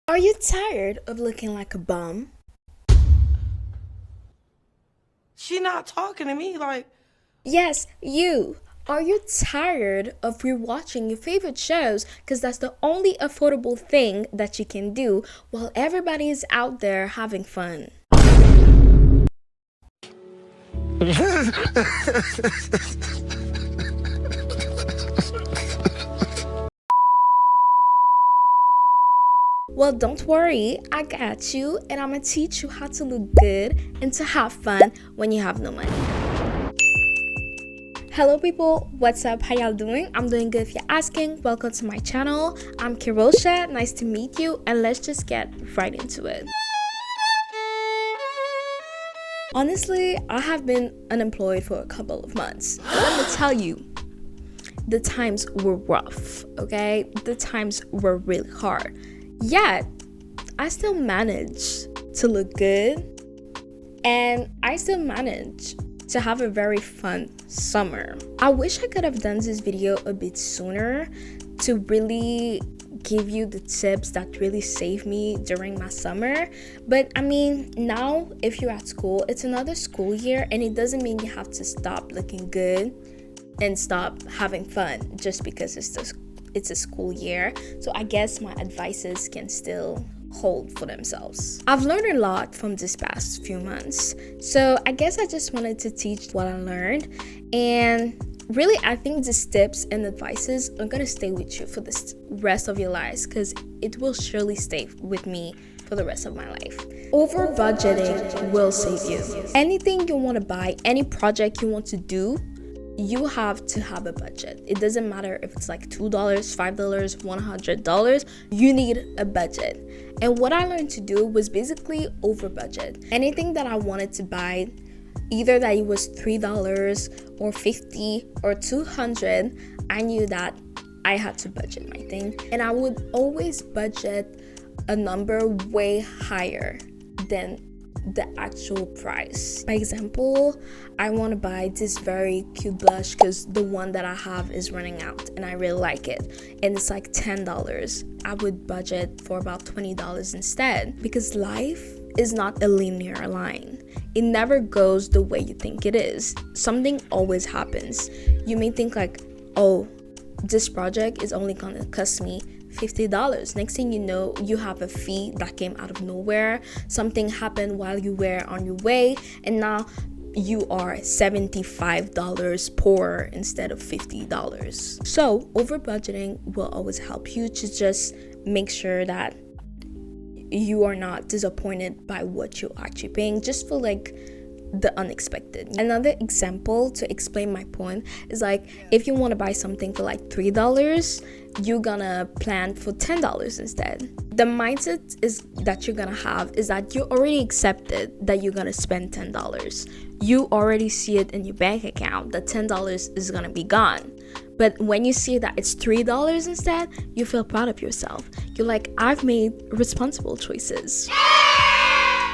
Are you tired of looking like a bum? She not talking to me like, Yes, you. Are you tired of rewatching your favorite shows because that's the only affordable thing that you can do while everybody is out there having fun? Well, don't worry, I got you, and I'm gonna teach you how to look good and to have fun when you have no money. Hello people, what's up? How y'all doing? I'm doing good if you're asking. Welcome to my channel. I'm Kirosha, nice to meet you, and let's just get right into it. Honestly, I have been unemployed for a couple of months. Let me tell you, the times were rough, okay? The times were really hard. Yet, I still managed to look good, and I still managed to have a very fun summer. I wish I could have done this video a bit sooner to really give you the tips that really saved me during my summer. But I mean, now if you're at school, it's another school year, and it doesn't mean you have to stop looking good and stop having fun just because it's a school year. So I guess my advices can still hold for themselves. I've learned a lot from this past few months, so I guess I just wanted to teach what I learned. And really, I think these tips and advices are gonna stay with you for the rest of your lives, because it will surely stay with me for the rest of my life. Over budgeting will save you. Anything you want to buy, any project you want to do, you have to have a budget. It doesn't matter if it's like $2, $5, $100, you need a budget. And what I learned to do was basically over budget. Anything that I wanted to buy, either that it was $3 or $50 or $200, I knew that I had to budget my thing. And I would always budget a number way higher than the actual price. By example, I want to buy this very cute blush because the one that I have is running out and I really like it, and it's like $10. I would budget for about $20 instead, because life is not a linear line. It never goes the way you think it is. Something always happens. You may think like, oh, this project is only gonna cost me $50. Next thing you know, you have a fee that came out of nowhere. Something happened while you were on your way, and now you are $75 poorer instead of $50. So over budgeting will always help you to just make sure that you are not disappointed by what you're actually paying, just for like the unexpected. Another example to explain my point is like, if you want to buy something for like $3, you're gonna plan for $10 instead. The mindset is that you're gonna have is that you already accepted that you're gonna spend $10. You already see it in your bank account that $10 is gonna be gone. But when you see that it's $3 instead, you feel proud of yourself. You're like, I've made responsible choices.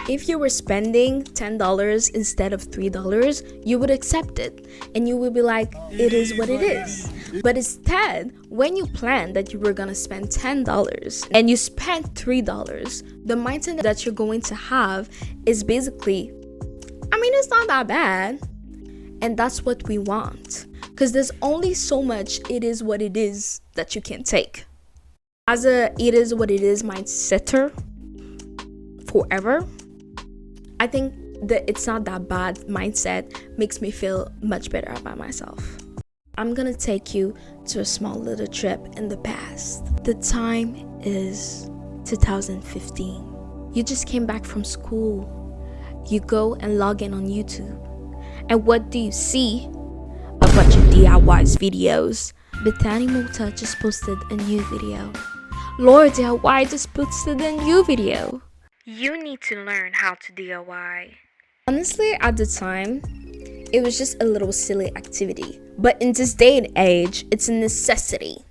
If you were spending $10 instead of $3, you would accept it and you would be like, it is what it is. But instead, when you planned that you were gonna spend $10 and you spent $3, the mindset that you're going to have is basically, I mean, it's not that bad. And that's what we want, because there's only so much it is what it is that you can take. As a it is what it is mindsetter forever, I think that it's not that bad mindset makes me feel much better about myself. I'm gonna take you to a small little trip in the past. The time is 2015. You just came back from school. You go and log in on YouTube. And what do you see? A bunch of DIYs videos. Bethany Mota just posted a new video. Lord DIY just posted a new video. You need to learn how to DIY. Honestly, at the time, it was just a little silly activity. But in this day and age, it's a necessity.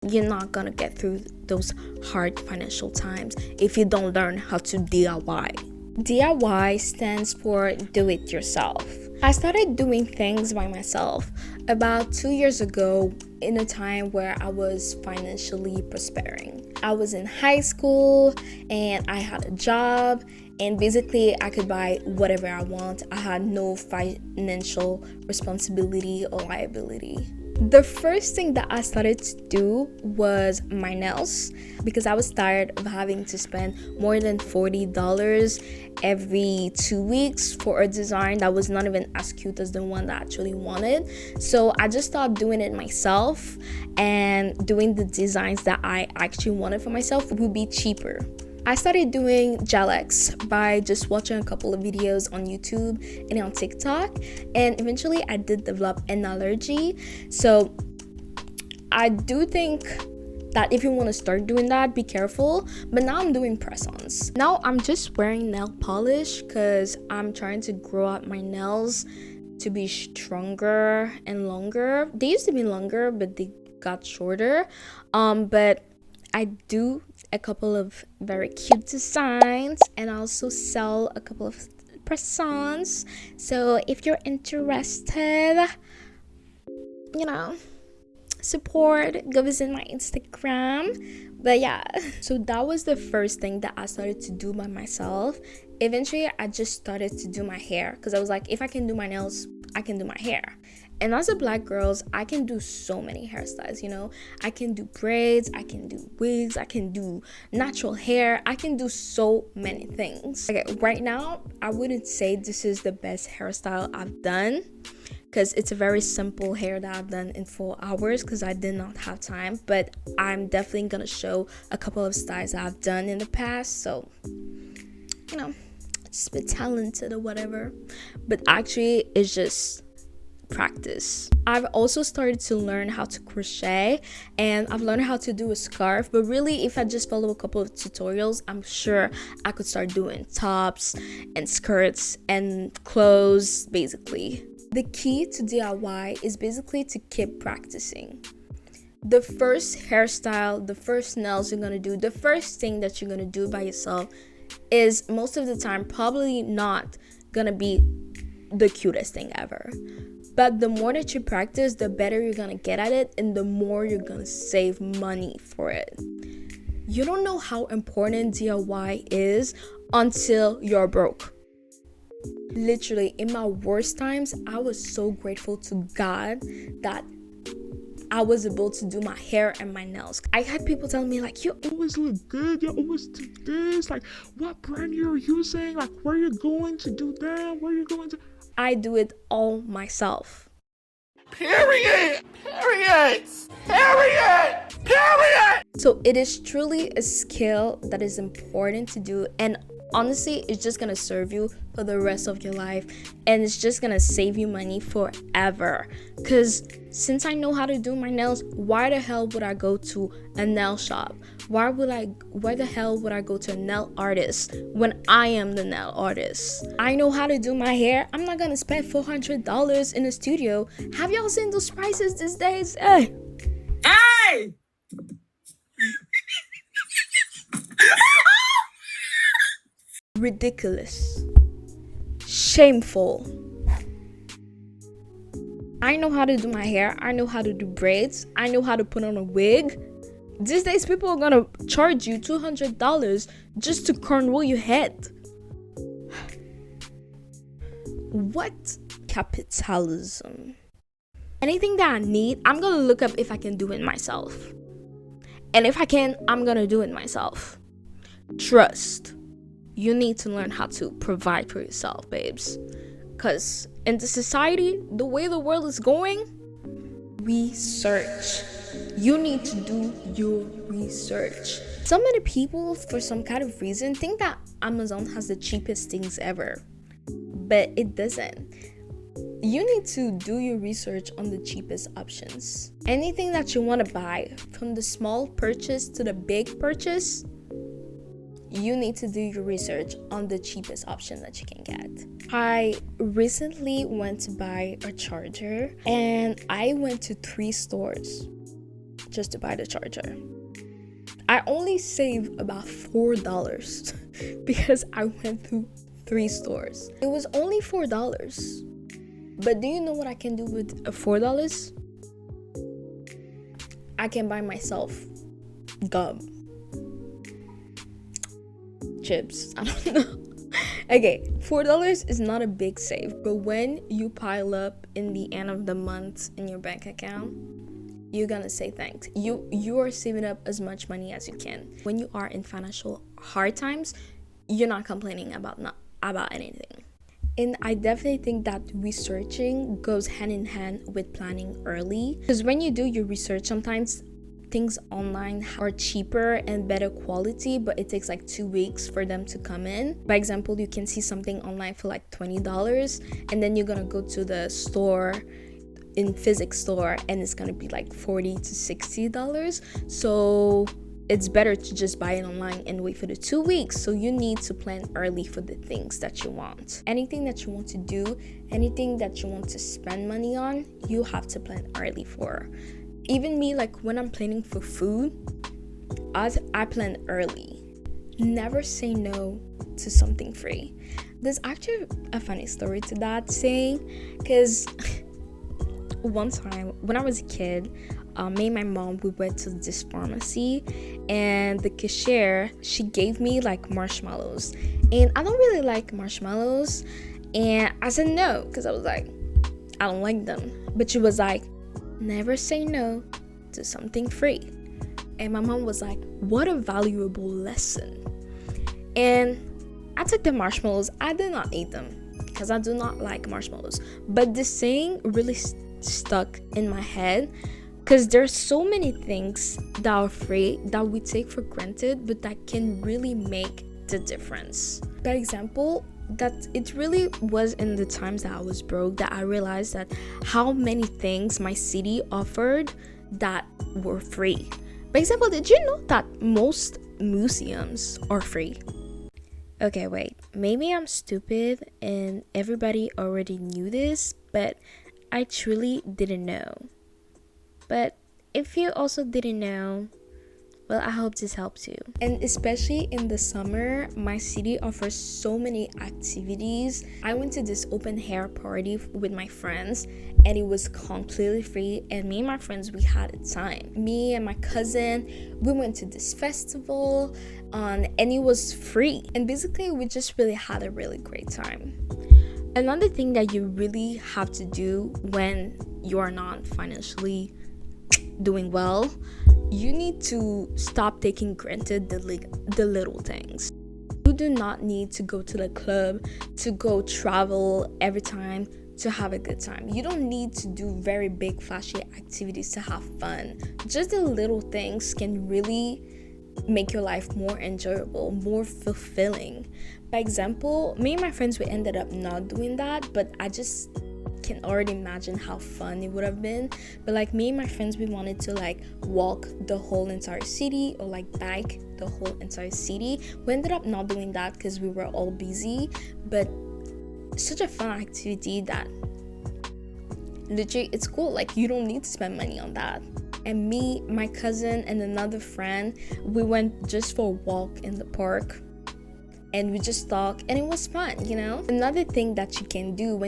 You're not gonna get through those hard financial times if you don't learn how to DIY. DIY stands for do it yourself. I started doing things by myself about 2 years ago, in a time where I was financially prospering. I was in high school and I had a job, and basically I could buy whatever I want. I had no financial responsibility or liability. The first thing that I started to do was my nails, because I was tired of having to spend more than $40 every 2 weeks for a design that was not even as cute as the one that I actually wanted. So I just started doing it myself, and doing the designs that I actually wanted for myself would be cheaper. I started doing gel X by just watching a couple of videos on YouTube and on TikTok, and eventually I did develop an allergy. So I do think that if you want to start doing that, be careful. But now I'm doing press-ons. Now I'm just wearing nail polish because I'm trying to grow out my nails to be stronger and longer. They used to be longer, but they got shorter. But I do a couple of very cute designs, and I also sell a couple of press-ons. So if you're interested, support, go visit my Instagram. But yeah, so that was the first thing that I started to do by myself. Eventually I just started to do my hair, because I was like, if I can do my nails, I can do my hair. And as a black girl, I can do so many hairstyles, I can do braids, I can do wigs, I can do natural hair, I can do so many things. Okay, right now I wouldn't say this is the best hairstyle I've done, because it's a very simple hair that I've done in 4 hours because I did not have time. But I'm definitely gonna show a couple of styles that I've done in the past, so just be talented or whatever. But actually it's just practice. I've also started to learn how to crochet, and I've learned how to do a scarf. But really, if I just follow a couple of tutorials, I'm sure I could start doing tops and skirts and clothes. Basically, the key to DIY is basically to keep practicing. The first hairstyle, the first nails you're gonna do, the first thing that you're gonna do by yourself is most of the time probably not gonna be the cutest thing ever. But the more that you practice, the better you're gonna get at it, and the more you're gonna save money for it. You don't know how important DIY is until you're broke. Literally, in my worst times, I was so grateful to God that I was able to do my hair and my nails. I had people tell me like, you always look good, you always do this, like what brand you're using, like where you're going to do that, where you're going to... I do it all myself. Period! Period! Period! Period! So it is truly a skill that is important to do, and honestly, it's just gonna serve you for the rest of your life, and it's just gonna save you money forever. Because since I know how to do my nails, why the hell would I go to a nail shop? Why the hell would I go to a nail artist when I am the nail artist? I know how to do my hair. I'm not gonna spend $400 in a studio. Have y'all seen those prices these days? Hey! Ridiculous. Shameful. I know how to do my hair. I know how to do braids. I know how to put on a wig. These days, people are gonna charge you $200 just to cornrow your head. What capitalism? Anything that I need, I'm gonna look up if I can do it myself. And if I can, I'm gonna do it myself. Trust. You need to learn how to provide for yourself, babes. Because in the society, the way the world is going, research. You need to do your research. So many people, for some kind of reason, think that Amazon has the cheapest things ever. But it doesn't. You need to do your research on the cheapest options. Anything that you want to buy, from the small purchase to the big purchase, you need to do your research on the cheapest option that you can get. I recently went to buy a charger, and I went to 3 stores just to buy the charger. I only saved about $4 because I went through 3 stores. It was only $4. But do you know what I can do with $4? I can buy myself gum. chips. I don't know. Okay, $4 is not a big save, but when you pile up in the end of the month in your bank account, you're gonna say thanks. You are saving up as much money as you can. When you are in financial hard times, you're not complaining about anything. And I definitely think that researching goes hand in hand with planning early, because when you do your research, sometimes things online are cheaper and better quality, but it takes like 2 weeks for them to come in. By example, you can see something online for like $20, and then you're gonna go to the store, in physics store, and it's gonna be like $40 to $60. So it's better to just buy it online and wait for the 2 weeks. So you need to plan early for the things that you want. Anything that you want to do, anything that you want to spend money on, you have to plan early for. Even me, like when I'm planning for food, I plan early. Never say no to something free. There's actually a funny story to that saying, because one time when I was a kid, me and my mom, we went to this pharmacy, and the cashier, she gave me like marshmallows, and I don't really like marshmallows, and I said no because I was like, I don't like them. But she was like, never say no to something free. And my mom was like, what a valuable lesson. And I took the marshmallows. I did not eat them because I do not like marshmallows, but this saying really stuck in my head, because there's so many things that are free that we take for granted, but that can really make the difference. By example, that it really was in the times that I was broke that I realized that how many things my city offered that were free. For example, did you know that most museums are free? Okay, wait, maybe I'm stupid and everybody already knew this, but I truly didn't know. But if you also didn't know, well, I hope this helps you. And especially in the summer, my city offers so many activities. I went to this open hair party with my friends, and it was completely free, and me and my friends, we had a time. Me and my cousin, we went to this festival, and it was free. And basically, we just really had a really great time. Another thing that you really have to do when you are not financially doing well, you need to stop taking granted the little things. You do not need to go to the club, to go travel every time to have a good time. You don't need to do very big flashy activities to have fun. Just the little things can really make your life more enjoyable, more fulfilling. By example, me and my friends, we ended up not doing that, but I just can already imagine how fun it would have been. But like me and my friends, we wanted to like walk the whole entire city or like bike the whole entire city. We ended up not doing that because we were all busy, but such a fun activity that literally it's cool. Like you don't need to spend money on that. And me, my cousin, and another friend, we went just for a walk in the park, and we just talked, and it was fun, you know? Another thing that you can do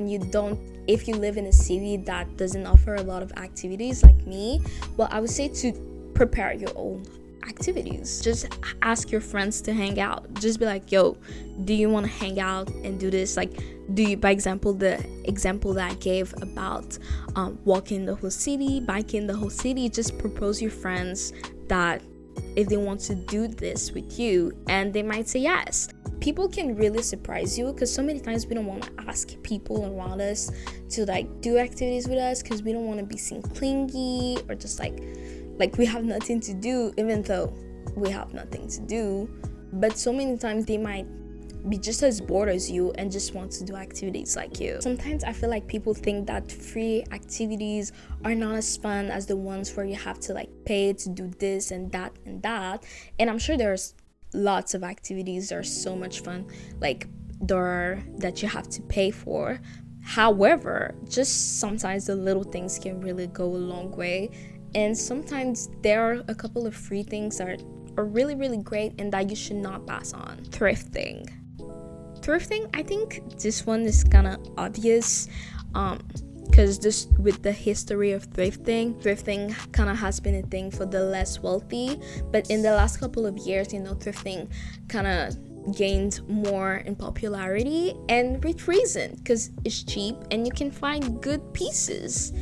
if you live in a city that doesn't offer a lot of activities like me, well, I would say to prepare your own activities. Just ask your friends to hang out. Just be like, yo, do you want to hang out and do this? Like, by example, the example that I gave about walking the whole city, biking the whole city, just propose your friends that if they want to do this with you, and they might say yes. People can really surprise you, because so many times we don't want to ask people around us to like do activities with us because we don't want to be seen clingy or just like we have nothing to do, even though we have nothing to do. But so many times they might be just as bored as you and just want to do activities like you. Sometimes I feel like people think that free activities are not as fun as the ones where you have to like pay to do this and that and that. And I'm sure there's lots of activities that are so much fun, like that you have to pay for. However, just sometimes the little things can really go a long way. And sometimes there are a couple of free things that are really, really great and that you should not pass on. Thrifting, I think this one is kind of obvious, because this, with the history of thrifting kind of has been a thing for the less wealthy. But in the last couple of years, thrifting kind of gained more in popularity, and with reason, because it's cheap and you can find good pieces.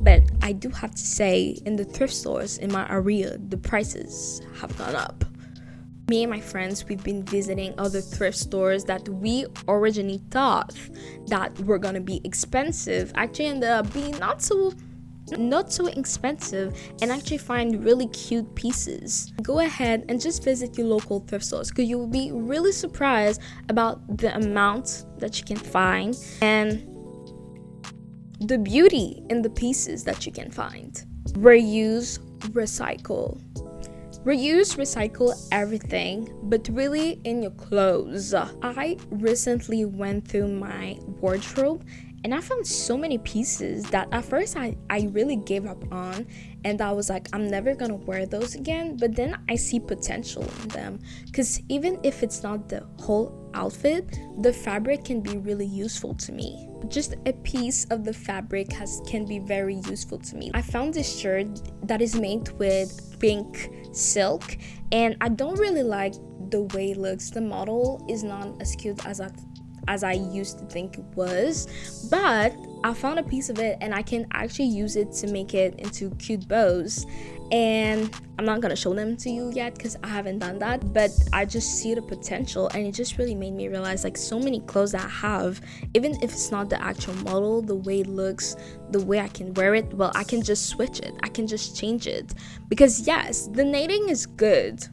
But I do have to say, in the thrift stores in my area, the prices have gone up. Me and my friends, we've been visiting other thrift stores that we originally thought that were gonna be expensive, actually ended up being not so expensive, and actually find really cute pieces. Go ahead and just visit your local thrift stores, because you will be really surprised about the amount that you can find and the beauty in the pieces that you can find. Reuse, recycle everything, but really in your clothes. I recently went through my wardrobe and I found so many pieces that at first I really gave up on, and I was like, I'm never gonna wear those again. But then I see potential in them, because even if it's not the whole outfit, the fabric can be really useful to me. Just a piece of the fabric can be very useful to me. I found this shirt that is made with pink silk, and I don't really like the way it looks. The model is not as cute as I used to think it was, but I found a piece of it and I can actually use it to make it into cute bows. And I'm not gonna show them to you yet because I haven't done that, but I just see the potential, and it just really made me realize, like, so many clothes that I have, even if it's not the actual model, the way it looks, the way I can wear it, well, I can just switch it, I can just change it. Because yes, the knitting is good,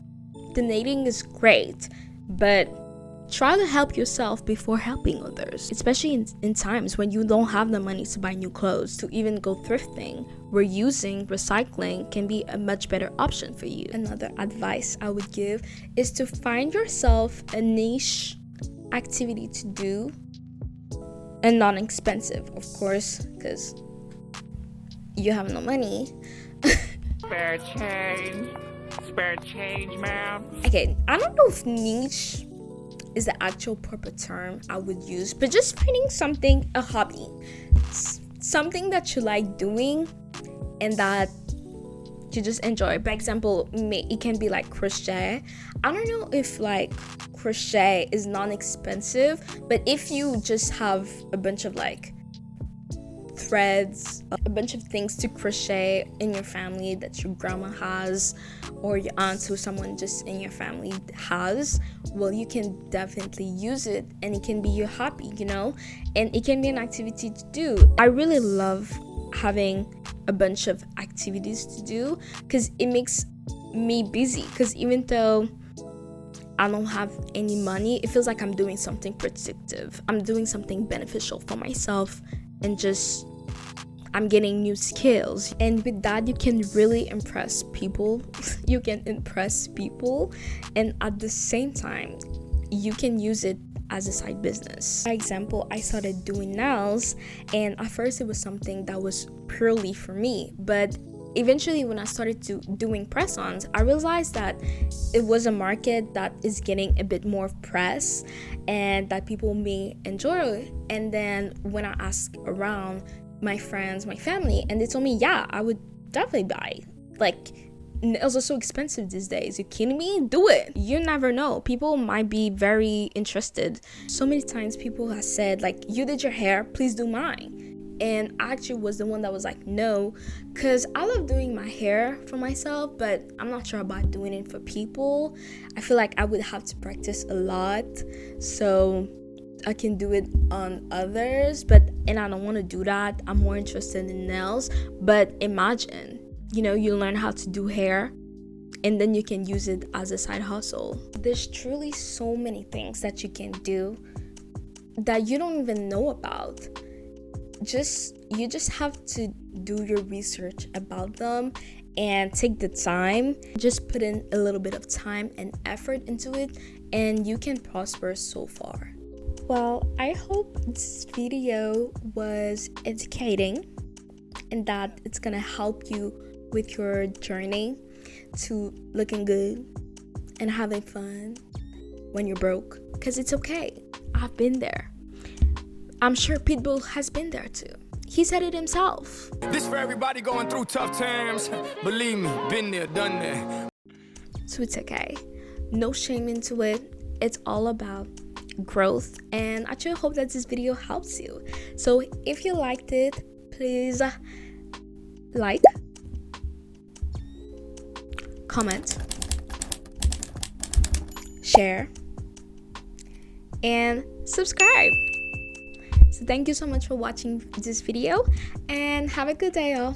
the knitting is great, but try to help yourself before helping others, especially in times when you don't have the money to buy new clothes, to even go thrifting. Reusing, recycling can be a much better option for you. Another advice I would give is to find yourself a niche activity to do, and non-expensive, of course, because you have no money. Spare change, ma'am. Okay, I don't know if niche is the actual proper term I would use, but just finding something, a hobby, something that you like doing and that you just enjoy. For example, it can be like crochet. I don't know if like crochet is non-expensive, but if you just have a bunch of like threads, a bunch of things to crochet in your family that your grandma has, or your aunt, or someone just in your family has, well, you can definitely use it, and it can be your hobby, you know, and it can be an activity to do. I really love having a bunch of activities to do because it makes me busy, because even though I don't have any money, it feels like I'm doing something productive, I'm doing something beneficial for myself, and just I'm getting new skills. And with that, you can really impress people. You can impress people, and at the same time, you can use it as a side business. For example, I started doing nails, and at first it was something that was purely for me, but eventually when I started doing press-ons, I realized that it was a market that is getting a bit more press and that people may enjoy. And then when I asked around my friends, my family, and they told me, yeah, I would definitely buy. Like, nails are so expensive these days. You kidding me? Do it. You never know. People might be very interested. So many times people have said, like, you did your hair, please do mine. And I actually was the one that was like, no, because I love doing my hair for myself, but I'm not sure about doing it for people. I feel like I would have to practice a lot so I can do it on others, and I don't want to do that. I'm more interested in nails. But imagine, you learn how to do hair, and then you can use it as a side hustle. There's truly so many things that you can do that you don't even know about. You just have to do your research about them and take the time. Just put in a little bit of time and effort into it, and you can prosper so far. Well, I hope this video was educating and that it's gonna help you with your journey to looking good and having fun when you're broke, because it's okay. I've been there. I'm sure Pitbull has been there too. He said it himself. This for everybody going through tough times. Believe me, been there, done that. So it's okay. No shame into it. it's all about growth, and I just hope that this video helps you. So if you liked it, please like, comment, share, and subscribe. So thank you so much for watching this video, and have a good day, y'all.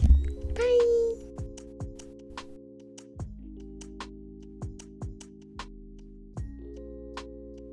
Bye.